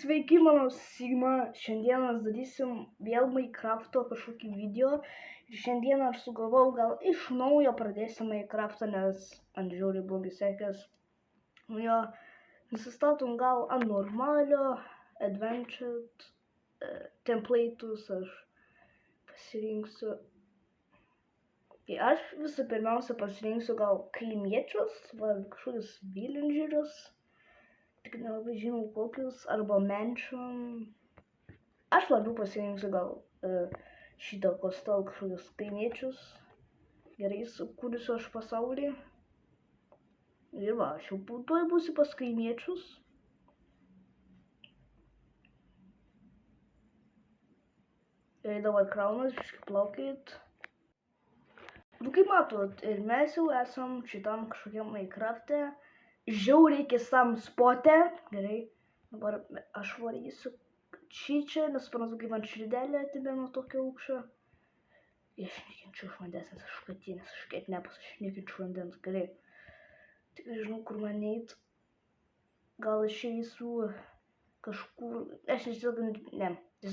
Sveiki, mano Sigma. Šiandieną darysim vėl Minecraft'o kažkokį video. Ir šiandieną aš sugalvojau gal iš naujo pradėsim Minecraft'ą, nes man žiauriai blogai sekės. Nu jo, nusistatom gal ant normalio, adventured, template'us aš pasirinksiu. Tai aš visų pirmiausia pasirinksiu gal kaimiečius, kažkokius villagerius. Tik nelabai žinau kokius, arba mansion. Aš labiau pasirinksiu gal šitą kostal kažkokius kaimiečius. Gerai sukūrusiu aš pasaulį. Ir va, aš jau tuoj būsiu pas kaimiečius. Ir dabar kraunas, plaukit. Nu kaip matot, ir mes jau esam šitam kažkokiam Minecraft'e. Žiauriai keistam spote. Gerai, dabar aš varysiu čia, nesuprantu, kaip man širdelė atėmė nuo tokio aukščio. Aš nekenčiu iš vandens, nes aš katinės, aš ketnepas, aš nekenčiu vandens. Gerai, tik nežinau, kur man eit. Gal išeisiu kažkur, aš tiesiog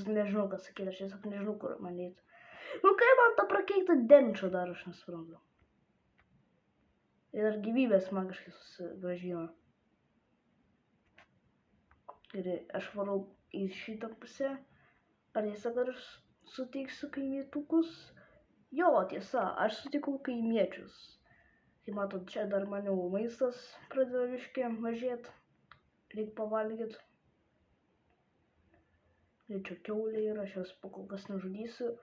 nežinau, ką sakyti, aš tiesiog nežinau, kur man eit. Nu kaip man tą prakeiktą demčio dar, aš nesuprantu. Ir dar gyvybės man kažkaip susigrąžino. Ir aš varau į šitą pusę. Ar tiesa, kad aš suteiksiu kaimietukus? Jo, tiesa, aš sutikau kaimiečius. Kaip matot, čia dar maniau maistas pradėjo biškį mažėt. Reik pavalgyt. Ir čia kiaulė yra, aš jos po kol kas nežudysiu.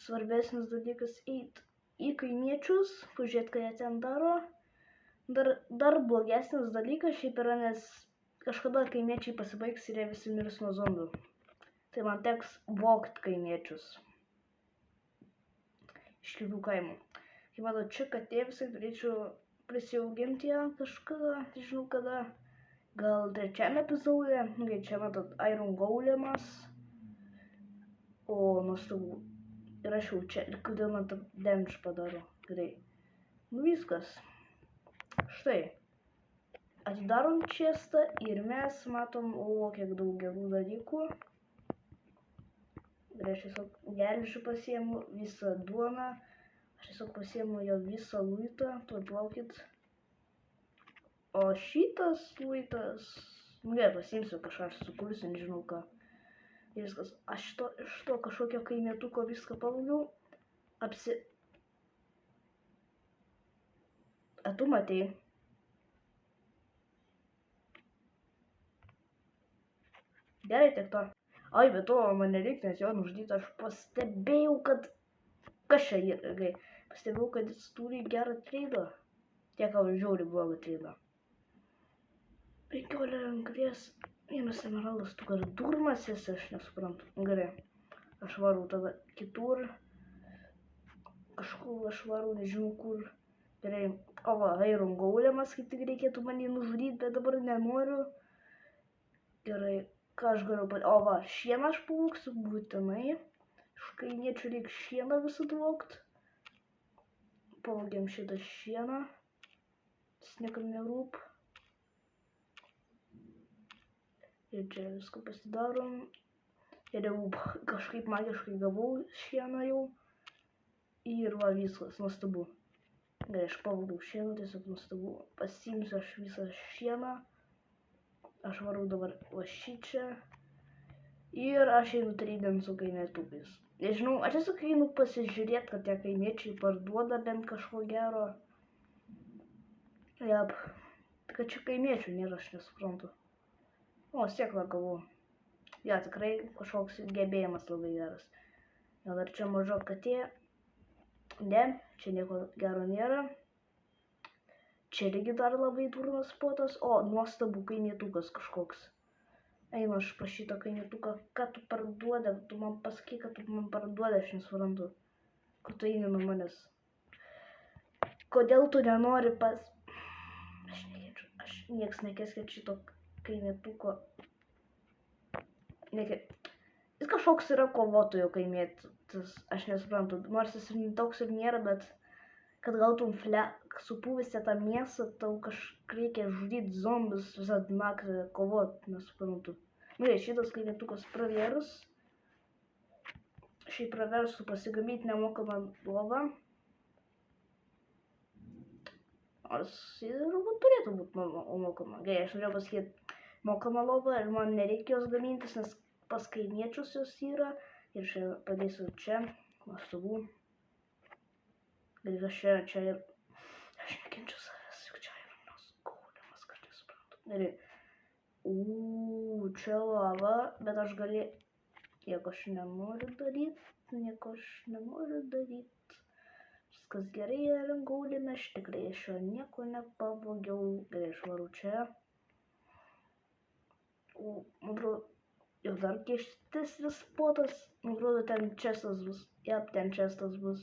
Svarbesnis dalykas eit į kaimiečius, pažiūrėt, ką jie ten daro. Dar blogesnis dalykas šiaip yra, nes kažkada kaimiečiai pasibaigs ir jie visi mirs nuo zombių. Tai man teks vogt kaimiečius. Iš kitų kaimų. Kaip matot, čia katė visai turėčiau prisijauginti ją kažkada, žinau kada. Gal trečiame epizode. Nu, čia matot, Iron Golemas. O, nuostabu. Ir aš jau čia. Ir kodėl man tą damage padaro. Gerai. Nu viskas. Štai. Atidarom čestą ir mes matom, o, kiek daug gerų dalykų. Ir aš tiesiog gelžiu pasiemu visą duoną. Aš tiesiog pasiemu jo visą luitą. Tuoj plaukit. O šitas luitas... Nu gerai, pasiimsiu kažką, aš sukursiu, nežinau ką. Ir viskas. Aš iš to kažkokio kaimietuko viską pavogiau. A tu matei? Gerai, tiek to. Ai, bet to man nereikia, nes jo nužudyta. Aš pastebėjau, kad... Kas čia yra? Pastebėjau, kad jis turi gerą treidą. Tiek žiauriai blogą treidą. 15 anglies. Vienas emeraldas, tu gal durnas esi, aš nesuprantu. Gerai. Aš varau tada kitur. Kažkur aš varau, nežinau kur. Gerai. O va, Iron Golemas, kaip tik reikėtų mane nužudyti, bet dabar nenoriu. Gerai. Ką aš galiu padaryti? O va, šieną aš pavogsiu būtinai. Iš kaimiečių reikia šieną visą vogti. Pavogiam šitą šieną. Jis niekam nerūp. Ir čia viską pasidarom. Ir jau kažkaip magiškai gavau šieną jau. Ir va viskas, nuostabu. Gerai, aš pavogiau šieną, tiesiog nuostabu. Pasiimsiu aš visą šieną. Aš varau dabar va šičia. Ir aš einu treidint su kaimietukais. Nežinau, aš tiesiog einu pasižiūrėti, kad tie kaimiečiai parduoda bent kažko gero. Jep. Kad čia kaimiečių nėra, aš nesuprantu. O, sėklą gavau. Ja, tikrai kažkoks gebėjimas labai geras. Ja, dar čia maža katė. Ne, čia nieko gero nėra. Čia irgi dar labai durnas spotas. O, nuostabu kaimietukas kažkoks. Einu aš pas šitą kaimietuką. Ką tu parduoda? Tu man pasakyk, kad tu man parduoda, aš nesuprantu. Kur tu eini nuo manęs? Kodėl tu nenori pas... Aš nekenčiu. Aš nieks nekeskia šito kaimietuko. Jis kažkoks yra kovotojo kaimietis. Aš nesuprantu. Nors jis toks ir nėra, bet... Kad gautum supuvęs tą mėsą, tau kažkaip reikia žudyti zombius visą naktį kovot, nesuprantu. Gerai, šitas kaimietukas pravėrus. Šiaip praversų pasigaminti nemokamą lovą. Nors turbūt turėtų būti mokama. Gerai, aš norėjau pasakyti mokama lova ir man nereikia jos gamintis, nes pas kaimiečius jos yra. Ir čia padėsiu čia, nuostabu. Ir aš čia ir... Aš nekenčiu savęs, juk čia yra nuskaudimas, kad nesuprantu. Gerai. Čia lava, bet aš gali... Nieko aš nenoriu daryti. Viskas gerai, rangaulėme, aš tikrai iš jo nieko nepavogiau. Gerai, aš varu čia. Man atrodo, jau dar keštesnis spotas. Man atrodo, ten čestas bus. Jep, ten čestas bus.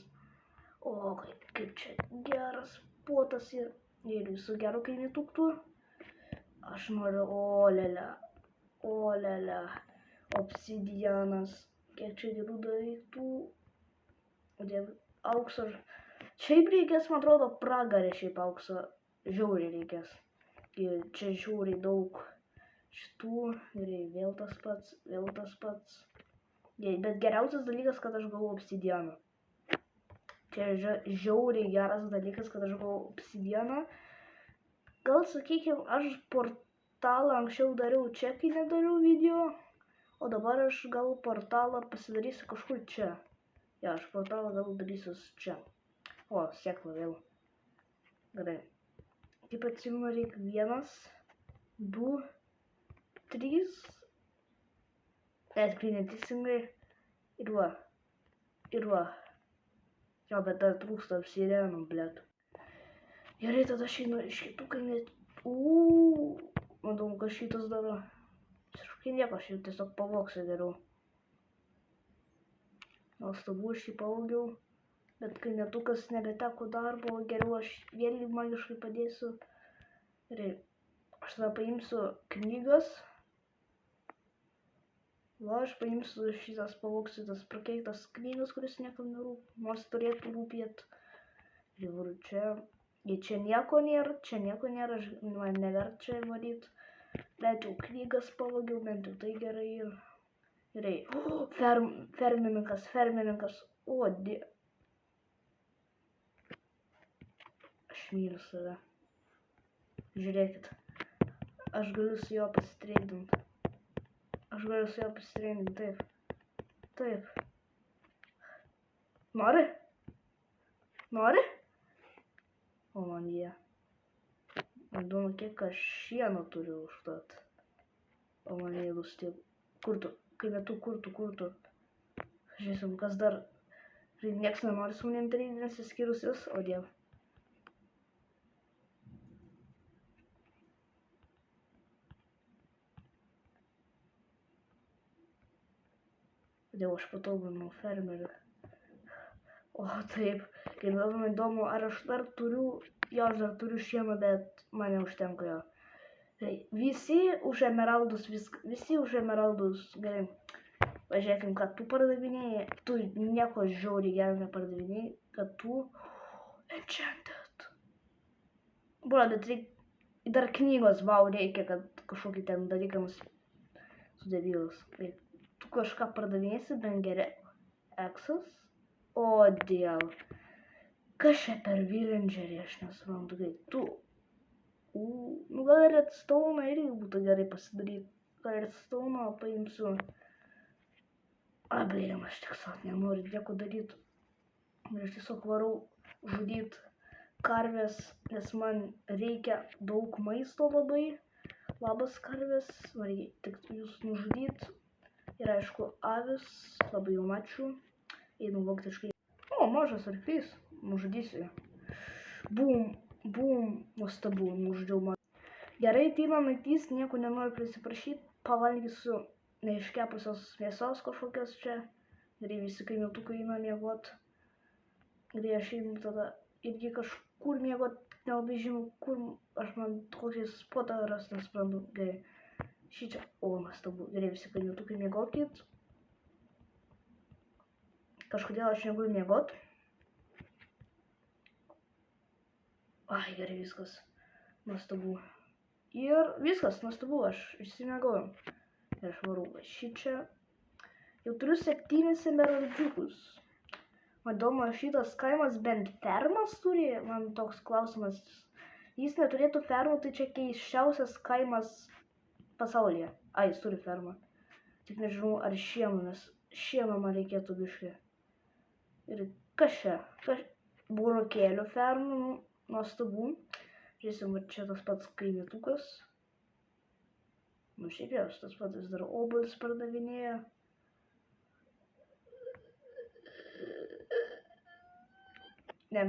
O, kaip čia geras spotas ir visų gerų kaimietukų. Aš noriu, o lele. Obsidianas, kiek čia gerų daiktų, aukso, šiaip reikės, man atrodo, pragarė šiaip aukso, žiauriai reikės, čia žiauriai daug šitų, vėl tas pats, bet geriausias dalykas, kad aš gavau obsidianą, čia žiauriai geras dalykas, kad aš gavau obsidianą, gal sakykime, aš portalą anksčiau dariau čia, kai nedariau video. O dabar aš gal portalą pasidarysiu kažkur čia. Ja, aš portalą gal darysiu čia. O, sėkla vėl. Gerai. Taip atsimenu, reikia 1, 2, 3. Tikrai neteisingai. Ir va. Jo, bet dar trūksta apsirenų, blėt. Gerai, tada aš einu iš kitų kaimietų. Matau, kas šitas daro. Nieko, aš jau tiesiog pavoksiu geriau. Nuostabu, aš jį pavogiau, bet kaimietukas nebeteko darbo, geriau aš vėl magiškai padėsiu. Ir aš tada paimsiu knygas. Va, aš paimsiu šitas, pavoksiu tas prakeiktas knygas, kuris niekam nerūp, nors turėtų rūpėt. Ir varu čia. Ir čia nieko nėra, man nevert čia varyt. Bet jau knygas pavogiau, bent jau tai gerai ir... Gerai. Fermininkas. O, Aš myliu save. Žiūrėkit. Aš galiu su juo pasitreidinti. Taip. Nori? O, man jie. Man įdomu, kiek aš šieno turiu užtat. O man įdus tiek. Kur tu? Kur tu? Žiūrėsim, kas dar. Nieks nenori su manim treidinės įskyrus jis, o diev. Diev, aš patobulinau fermerį. O, taip. Kaip labai įdomu, ar aš dar turiu... Jo, aš dar turiu šieno, bet man neužtenka jo. Visi už emeraldus, gerai. Pažiūrėkim, kad tu pardavinėjai, tu nieko žiauriai gero nepardavinėjai, kad tu enchanted. Bro, bet reikia, dar knygos, vau, reikia, kad kažkokį ten dalykams sudėvylas. Tu kažką pardavinėsi, bent geriau. Exas? O, dėl. Kas čia per villagerį, aš nesuprantu, kai tu. Nu gal redstone irgi būtų gerai pasidaryti. Gal redstone paimsiu. Blėm, aš tiesiog nenoriu nieko daryti. Aš tiesiog varau žudyti karvės, nes man reikia daug maisto labai. Labas karvės, reikia tik jūs nužudyti. Ir aišku, avis, labai jum ačiū. Einu voktiškai. O, mažas arklys. Nužudysiu. Bum, nuostabu, nužudžiau man. Gerai, ateina naktys, nieko nenoriu prisiprašyti, pavalgysiu neiškepusios mėsos kažkokios čia. Gerai, visi kaimietukai eina miegot. Gerai, aš einu tada irgi kažkur miegot, nelabai žinau, kur aš man kokį spotą ras, nesprantu. Gerai, šičia, o, nuostabu. Gerai, visi kaimietukai miegokit. Kažkodėl aš negaliu miegot. Ai, gerai, viskas. Nuostabu. Ir viskas, nuostabu, aš išsimiegojau. Ir aš varau va šičia. Jau turiu 7 emeraldžiukus. Man įdomu, šitas kaimas bent fermas turi? Man toks klausimas. Jis neturėtų fermų, tai čia keisčiausias kaimas pasaulyje. Ai, jis turi fermą. Tik nežinau, ar šieno, nes šieno man reikėtų biškai. Ir kas čia? Burokėlių fermų, nuostabu. Žiūrėsim, va čia tas pats kaimitukas. Nu, šiaip jau, tas pats dar obuolius pardavinėja. Ne,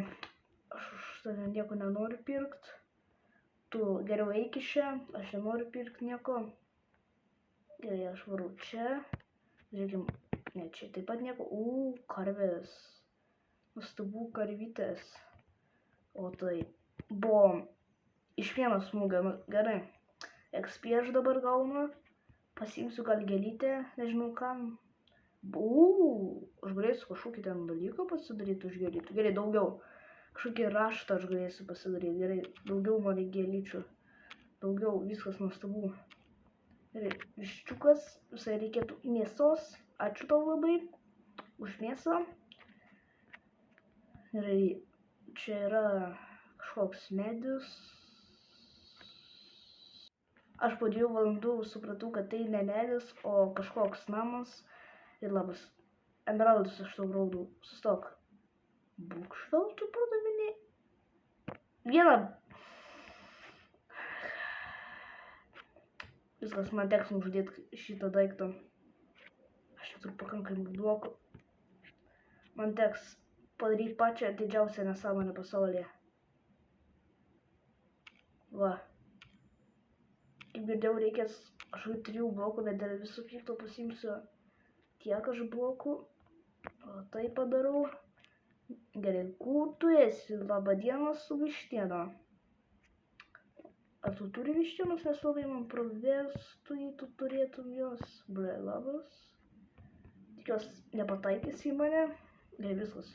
aš už tave nieko nenoriu pirkt. Tu geriau eik iš čia, aš nenoriu pirkt nieko. Gerai, aš varau čia. Žiūrėkim, ne, čia taip pat nieko. Karvės. Nuostabu karvytės. O tai buvo iš vieno smūgio. Gerai. XP aš dabar gaunu. Pasiimsiu gal gėlytę, nežinau kam. Aš galėsiu kažkokį ten dalyką pasidaryti už gėlytų. Gerai, daugiau. Kažkokį raštą aš galėsiu pasidaryti. Gerai, daugiau man reikia gėlyčių. Daugiau, viskas nuostabu. Gerai, viščiukas, visai reikėtų mėsos. Ačiū tau labai už mėsą. Gerai, čia yra kažkoks medis. Aš po 2 valandų supratau, kad tai ne medis, o kažkoks namas. Ir labas. Emeraldus aš tau raudau. Sustok. Būkšveltų pardavinė. Vieną. Viskas, man teks nužudėti šitą daiktą. Aš čia turiu pakankamai blokų. Man teks padaryti pačią didžiausią nesąmonę pasaulyje. Va. Kaip girdėjau, reikės kažkokių 3 blokų, bet dėl visų pikto pasiimsiu tiek aš blokų. O tai padarau. Gerai, kur tu esi? Labadiena su vištiena. Ar tu turi vištienos, nes labai man pravestų, jei tu turėtum jos. Ble, labas. Tikiuos nepataikys į mane. Gerai, viskas.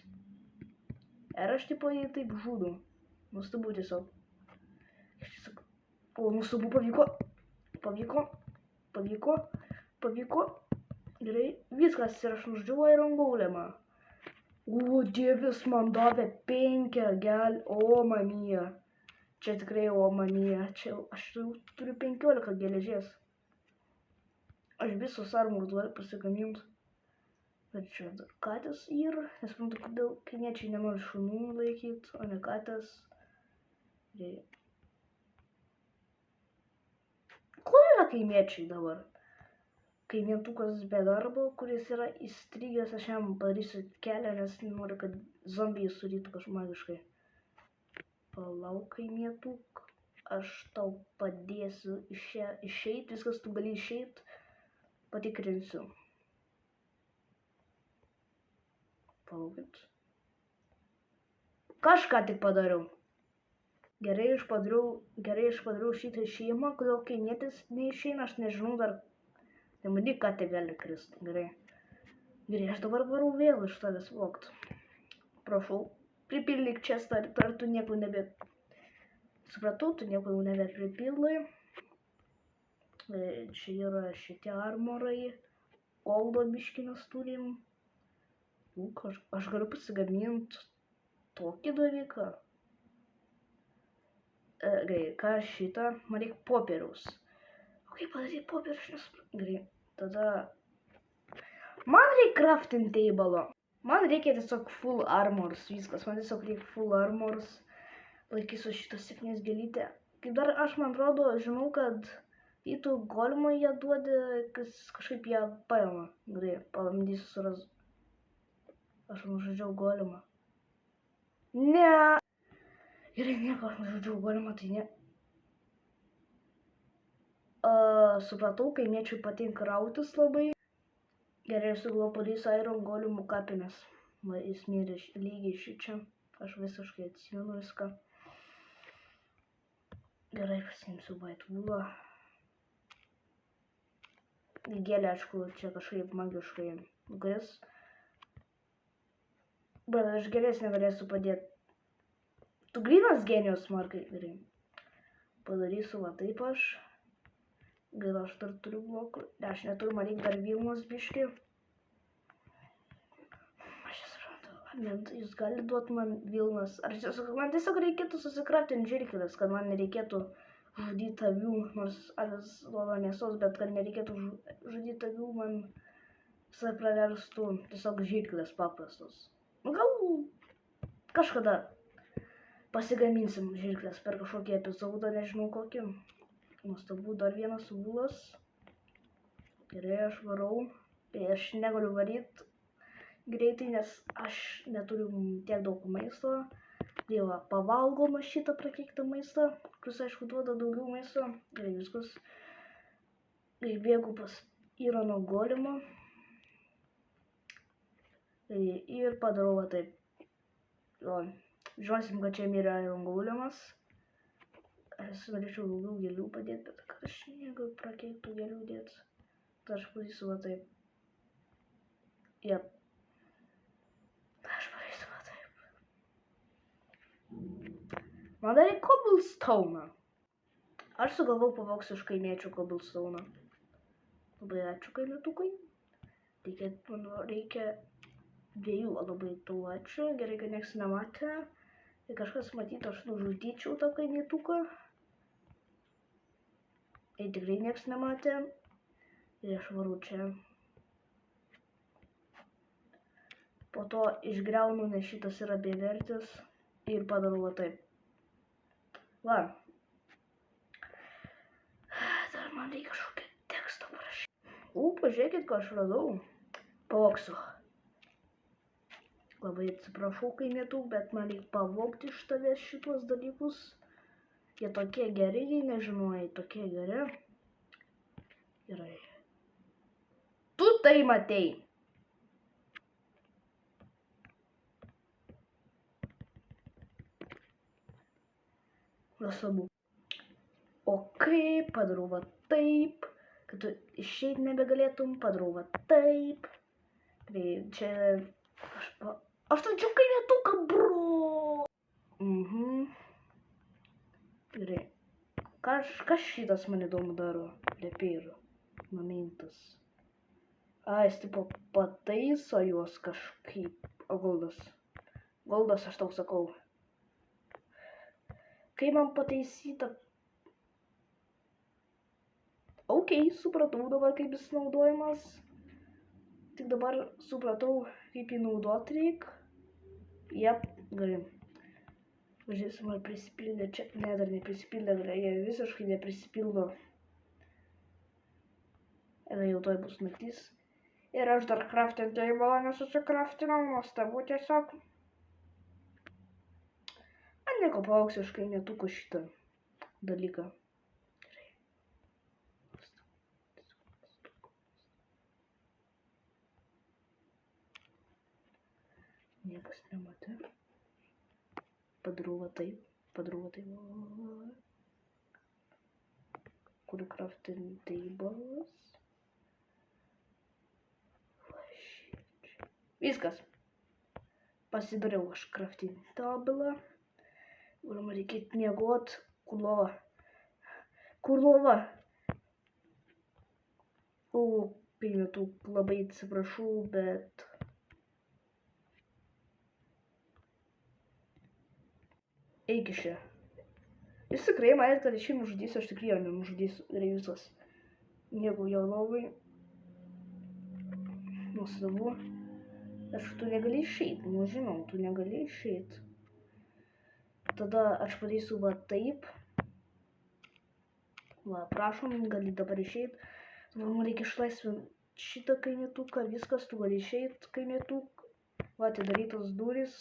Ir aš tipo jį taip žudau. Nuostabu tiesiog. O, nuostabu, pavyko. Gerai, viskas ir aš nužudžiau Iron Golemą. O, dievis man davė 5 o mamija. Čia tikrai o mamija. Čia aš turiu 15 geležies. Aš visus armorus duodu pasigaminti. Bet čia dar katės yra. Nesuprantu, kodėl kaimiečiai nenori šunų laikyti, o ne katės. Gerai. Kur yra kaimiečiai dabar? Kaimietukas be darbo, kuris yra įstrigęs, aš jam padarysiu kelią, nes noriu, kad zombiai surytų kažkaip magiškai. Palauk, kaimietuk, aš tau padėsiu išeit, viskas tu gali išeit, patikrinsiu. Palaukit. Kažką tik padariau. Gerai, aš padariau šitą šeimą, kodėl kaimietis neišeina, aš nežinau dar. Tai matyk, ką tai gali kristi. Gerai, aš dabar varau vėl iš tavęs vogt. Prašau, pripildyk čestą, ar tu nieko nebe... Supratau, tu nieko jau nebepripildai. Čia yra šitie armorai. Goldo biškinis turim. Aš galiu pasigaminti tokį dalyką. Gerai, ką šitą? Man reikia popieriaus. Kaip padaryti popierius, nes... Gerai, tada... Man reikia crafting table. Man reikia tiesiog full armors, viskas. Man tiesiog reikia full armors. Laikysiu šitą 7 gėlytę. Kaip dar aš, man atrodo, žinau, kad jei tu golemą ją duodi, kažkaip ją paima. Gerai, pabandysiu suras. Aš nužudžiau golemą. Ne! Gerai, nieko, aš nužudžiau golemą, tai ne... Supratau, kaimiečiui patinka rautis labai. Gerai, aš sugalvojau padarysiu Iron Golemų kapines. Va, jis mirė lygiai šičia. Aš visiškai atsimenu viską. Gerai, pasiimsiu white woolą. Gėlė, aišku, čia kažkaip magiškai nukris. Bet aš gėlės negalėsiu padėti. Tu grynas genijus, Markai. Gerai. Padarysiu va taip aš. Gaila, aš dar turiu blokų. Ne, aš neturiu, man reikia dar Vilnos biškį. Aš nesuprantu, jūs gali duoti man Vilnas. Man tiesiog reikėtų susikraftinti žirklės, kad man nereikėtų žudyti avių, nors avis duoda mėsos, bet kad nereikėtų žudyti avių, man visai praverstų tiesiog žirklės paprastos. Gal kažkada pasigaminsim žirklės per kažkokį epizodą, nežinau kokį. Nuostabu, dar vienas ūlas. Gerai, aš varau. Aš negaliu varyti greitai, nes aš neturiu tiek daug maisto. Tai va, pavalgoma šitą prakeiktą maistą, kuris aišku duoda daugiau maisto. Gerai, viskas. Bėgu pas Irono golemą. Ir padarau va taip. Žinosim, kad čia mirė Iron golemas. Aš norėčiau daugiau gėlių padėti, bet kad aš negaliu prakeiktų gėlių dėti. Tai aš padarysiu va taip. Jep. Aš padarysiu va taip. Man dar reikia cobblestone'ą. Aš sugalvau pavoksiu iš kaimiečių cobblestone'ą. Labai ačiū kaimietukai. Reikia dviejų labai tų ačiū. Gerai, kad nieks nematė. Jei kažkas matytų, aš nužudyčiau tą kaimietuką. Jei tikrai nieks nematė. Ir aš varu čia. Po to išgriaunu, nes šitas yra bevertis. Ir padarau va taip. Va. Dar man reikia kažkokį tekstą parašyti. Pažiūrėkit, ką aš radau. Pavoksiu. Labai atsiprašau kaimietų, bet man reikia pavogti iš tavęs šitos dalykus. Jie tokie geri, jei nežinojai, tokie geri. Gerai. Tu tai matei. Nuostabu. O kaip padarau va taip, kad tu išeit nebegalėtum, padarau va taip. Tai čia aš tačiau kaimietuką, bro. Gerai. Kas šitas man įdomu daro? Lepėra. Momentas. Jis tipo pataiso juos kažkaip. O Goldas. Goldas, aš tau sakau. Kaip man pataisyta? Ok, supratau dabar, kaip jis naudojamas. Tik dabar supratau, kaip jį naudot reik. Jep, galim. Važiuosim, ar prisipildė čia. Ne, dar neprisipildė, jie visiškai neprisipildo. Ir jau toj bus naktis. Ir aš dar crafting table nesusikraftinau, nuostabu tiesiog. Man nieko pavogsiu iš kaimietuko šitą dalyką. Niekas nematė. Padarau va taip. Kur crafting tables. Viskas. Pasidariau aš crafting tablą. Ir man reikėtų miegot. Kur lova? Kur lova? O, kaimietų, labai atsiprašau, bet... Eik iš čia. Jūs tikrai manėt, kad aš jį nužudysiu, aš tikrai jo nenužudysiu. Ir viskas. Nieko jo lovai. Nuostabu. Aš tu negali išeit. Nu, žinau, tu negali išeit. Tada aš padarysiu va taip. Va, prašom, gali dabar išeit. Man reikia išlaisvinti šitą kaimietuką. Viskas, tu gali išeit kaimietuk. Va, atidarytos durys.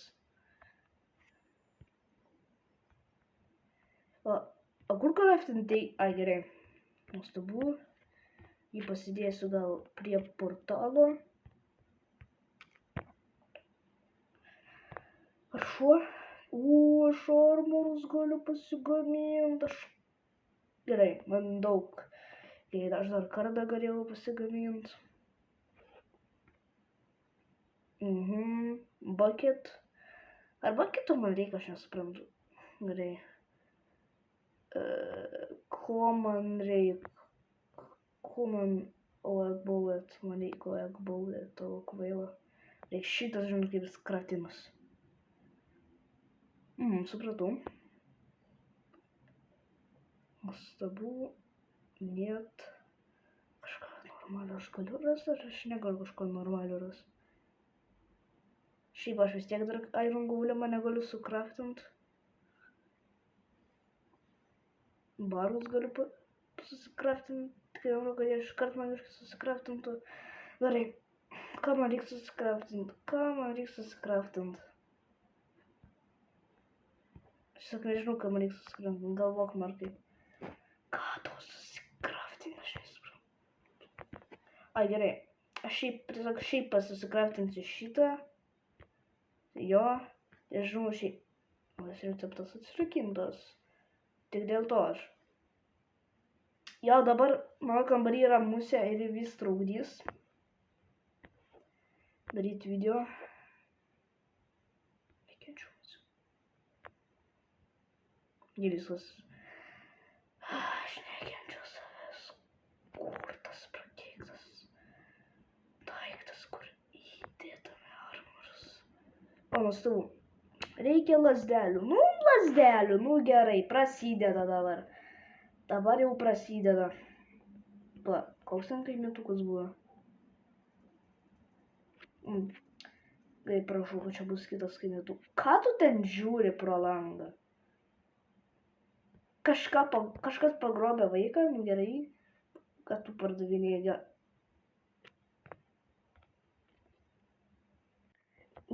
O kur crafting tai? Ai, gerai. Nuostabu. Jį pasidėsiu gal prie portalo. Ar šuo? Aš armorus galiu pasigaminti. Gerai, man daug. Gerai, aš dar kardą galėjau pasigaminti. Bucket. Ar bucketo man reikia, aš nesuprantu. Gerai. Ko man reikia? Human OEG bullet, man reikia OEG bullet, tavo kvaila. Reikia šitas, žinot, kaip skratimas. Supratau. Nuostabu, net. Kažką normalio aš galiu rasti, ar aš negaliu kažko normalio rasti. Šiaip aš vis tiek dar Iron Golemą negaliu sukraftint. Barus galiu susikraftinti, kai jau kad jie iškart man iškai susikraftintų. Gerai, ką man reikia susikraftinti? Aš sak nežinau, ką man reikia susikraftinti, galvok markai. Ką tau susikraftinti, aš nesuprantu. Ai, gerai, aš šiaip pasusikraftinsiu šitą. Jo, nežinau, šiaip. Mas receptas atsirakintas. Tik dėl to aš. Jo, dabar mano kambarį yra musė ir vis trukdys daryti video. Nekenčiu musę. Ir viskas. Aš nekenčiu savęs. Kur tas prakeiktas daiktas, kur įdėtame armoras. O, nuostabu. Reikia lasdelių. Nu gerai, prasideda dabar. Dabar jau prasideda. Va, koks ten kaimėtukas buvo? Gai, prašau, kad čia bus kitas kaimėtukas. Ką tu ten žiūri pro langą? Kažkas pagrobė vaiką, nu gerai. Kad tu pardavinėjai.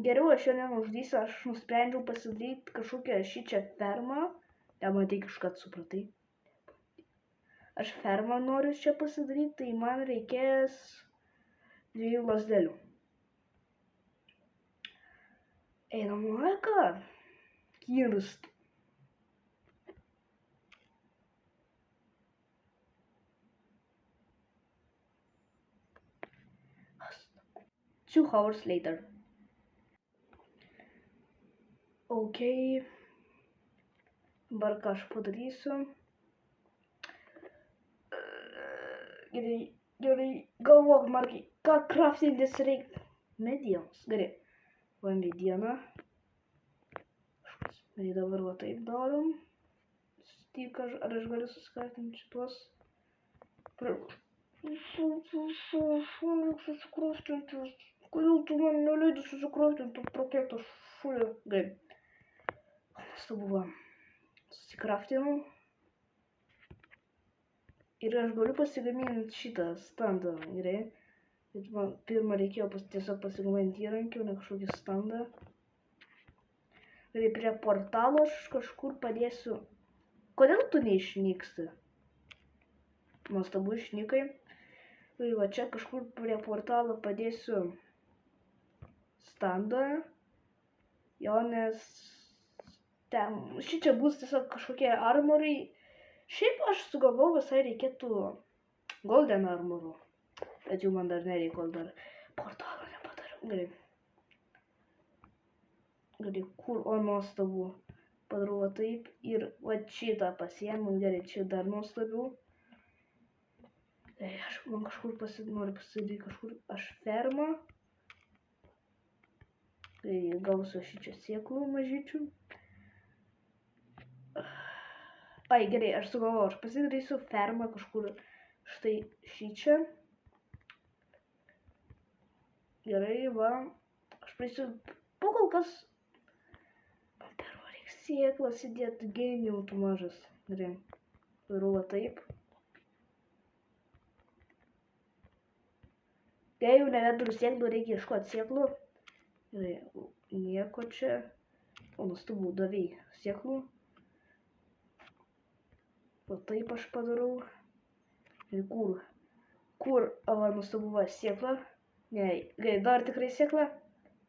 Geriau aš jo nenuždysiu, aš nusprendžiau pasidaryti kažkokią šičią fermą. Matai, kažką supratai. Aš fermą noriu čia pasidaryti, tai man reikės 2 lasdelių. Einam ką? Kirst. Two hours later. Ok. Dabar ką aš padarysiu. Gerai, galvok, markai, ką craftintis reikia. Medienos, gerai. Va mediena. Gerai, dabar va taip darom. Tik ar aš galiu susikraftinti šitos. Susikraftinti. Kodėl tu man neleidai susikraftinti prakeikto šulio? Gerai. Nuostabu, susikraftinau. Ir aš galiu pasigaminti šitą standą, gerai. Bet man pirmą reikėjo tiesiog pasigaminti įrankį, o ne kažkokį standą. Gerai, prie portalo aš kažkur padėsiu. Kodėl tu neišnyksti? Nuostabu, išnykai. Tai va čia kažkur prie portalo padėsiu standą. Jo, nes ten šičia bus tiesiog kažkokie armorai. Šiaip aš sugalvojau, visai reikėtų golden armorų. Bet jau man dar nereikia, kol dar portalo nepadariau. Gerai. Gerai, kur, o nuostabu. Padarau va taip ir va šitą pasiėmiau. Gerai, čia dar nuostabiau. Aš man kažkur noriu pasidaryti kažkur aš fermą. Gerai, gausiu šičia sėklų mažyčių. Ai, gerai, aš sugalvoju, aš pasidarysiu fermą kažkur štai šičia. Gerai, va. Aš praeisiu, po kol kas. Pirma, reikia sėklas įdėti, genijau tu mažas. Gerai, darau va taip. Jei jau nebeturiu sėklų, reikia ieškoti sėklų. Gerai, nieko čia. O, nuostabu, davei sėklų. O taip aš padarau. Ir kur, va, nuostabu, va, sėkla. Ne, gai, dar tikrai sėkla?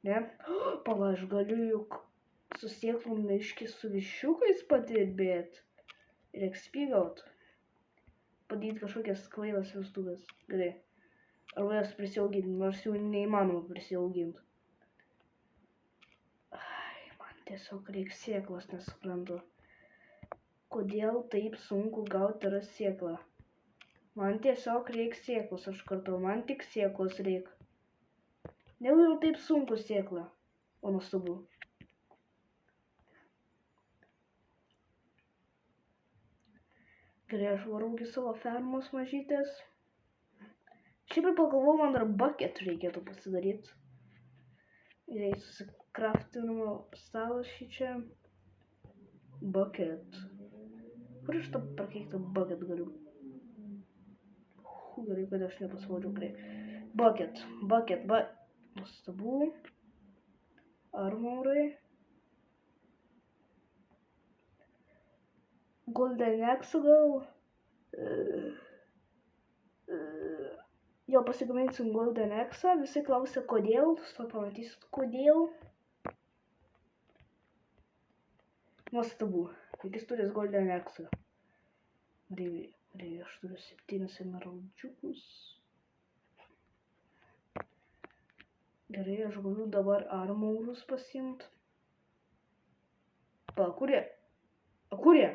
Ne. Pala, aš galiu juk su sėklom miški su viščiukais patirbėt. Ir XP gaut. Padaryti kažkokias kvailas vestuvės. Gerai. Arba jas prisiauginti, nors jau neįmanoma prisiauginti. Ai, man tiesiog reikia sėklas, nesuprantu. Kodėl taip sunku gauti yra sėklą? Man tiesiog reikia sėklos, aš kartu, man tik sėklos reikia. Ne jau taip sunku sėkla, o nuostabu. Gerai, aš varau į savo fermos mažytės. Šiaip ir pagalvojau, man dar bucket reikėtų pasidaryti. Gerai, susikraftinimo stalas šį čia. Bucket. Kur aš tą prakeiktą bucket galiu? Gerai, kad aš nepasvaudžiau prie. Bucket. Nuostabu. Armorai. Golden Axe gal. Jo, pasigaminsim Golden Axe. Visi klausia kodėl. Štai pamatysit kodėl. Nuostabu. Jis turi Golden Axe. Gerai, aš turiu 7 emeraldžiukus. Gerai, aš galiu dabar armorus pasiimti. Pa, kur jie?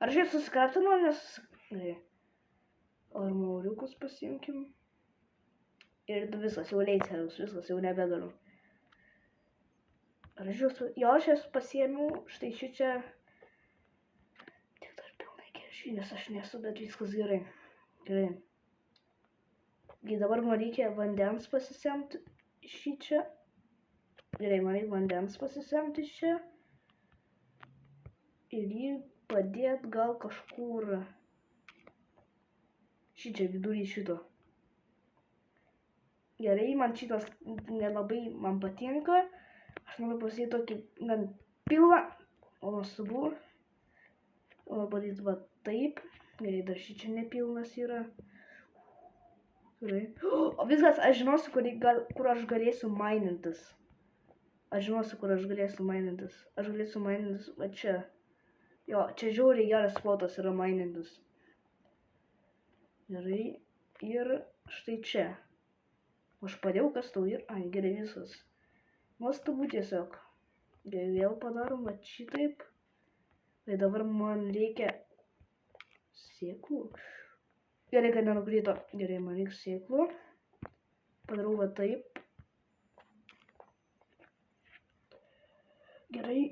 Ar aš jie susikraftino, nes... Gerai. Armoriukus pasiimkim. Ir viskas, jau leicerius, viskas, jau nebegaliu. Ar aš juos... Jo, aš jas pasiėmiau, štai šičia... Tik dar pilnai keršinės aš nesu, bet viskas gerai. Gerai. Ir dabar man reikia vandens pasisemti šičia. Gerai, man reikia vandens pasisemti čia. Ir jį padėt gal kažkur... Šičia vidury šito. Gerai, man šitas nelabai man patinka. Aš noriu pasėti tokį gan pilną. O nuostabu. O padaryti va taip. Gerai, dar šičia nepilnas yra. Gerai. O viskas, aš žinosiu, kur aš galėsiu mainintis. Aš galėsiu mainintis va čia. Jo, čia žiauriai geras spotas yra mainintis. Gerai. Ir štai čia. Aš padėjau, kas tau ir... Ai, gerai visas. Nuostabu tiesiog. Gerai, vėl padarom, va šitaip. Tai dabar man reikia... Sėklų. Gerai, kad nenukrito. Gerai, man reikia sėklų. Padarau va taip. Gerai.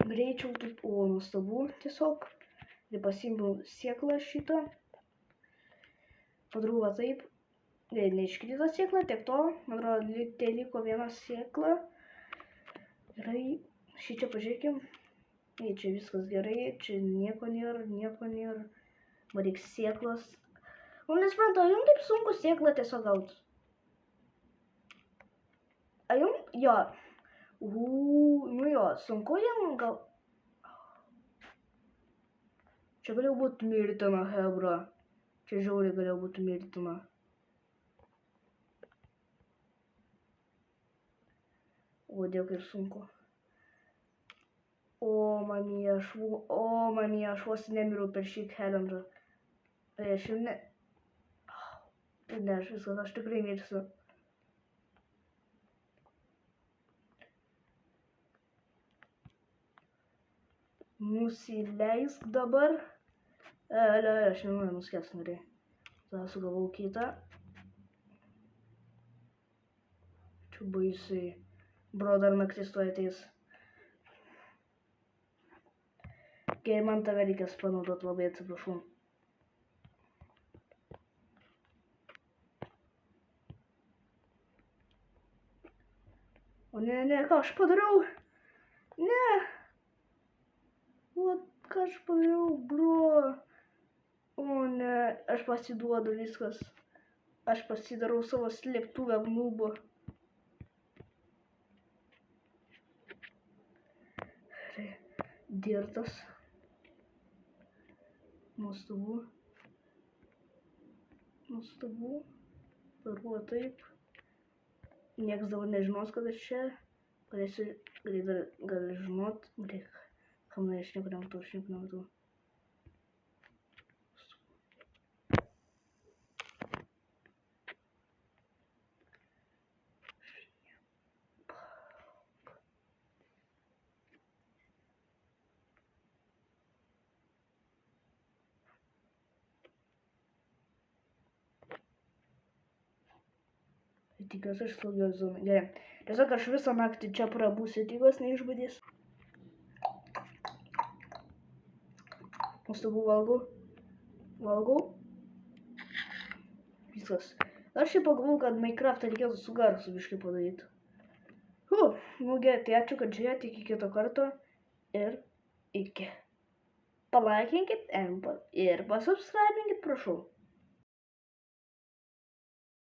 Greičiau taip... O, nuostabu tiesiog. Tai pasiimau sėklą šitą. Padarau va taip. Neiškrito sėkla, tiek to. Man atrodo, tai liko viena sėkla. Gerai. Šičia pažiūrėkim. Čia viskas gerai. Čia nieko nėra. Man reikia sėklos. O nesuprantu, ar jums taip sunku sėklą tiesiog gauti? Ar jums? Jo. Nu jo, sunku jam gal... Čia galėjo būti mirtina, hebra. Čia žiauriai galėjo būti mirtina. O, dėkui ir sunku. O, mamija, aš vos nemiriau per šį challenge'ą. Aš jau ne... Ne, aš viskas, aš tikrai mirsiu. Nusileisk dabar. Aš nenoriu nuskęs norėjau. Tada sugalvau kitą. Čia baisiai. Bro, dar naktis tuoj ateis. Gerai, man tave reikės panaudoti, labai atsiprašau. O ne, ką aš padariau? Ne. O, ką aš padariau, bro? O ne, aš pasiduodu viskas. Aš pasidarau savo slėptuvę nubo. Dirtas. Nuostabu. Paruo taip. Niekas dabar nežinos, kad aš čia. Gali žinot. Kam aš nieko nematau. Tikiuosi aš saugiau zonai. Gerai. Tiesiog aš visą naktį čia prabūsiu, tikiuosi neišbadys. Nuostabu valgau. Viskas. Aš šiaip pagalvojau, kad Minecraftą reikėtų su garsu biškai padaryti. Nu gerai, tai ačiū, kad žiūrėjote, iki kito karto ir iki. Palaikinkit ir pasubscribinkit, prašau.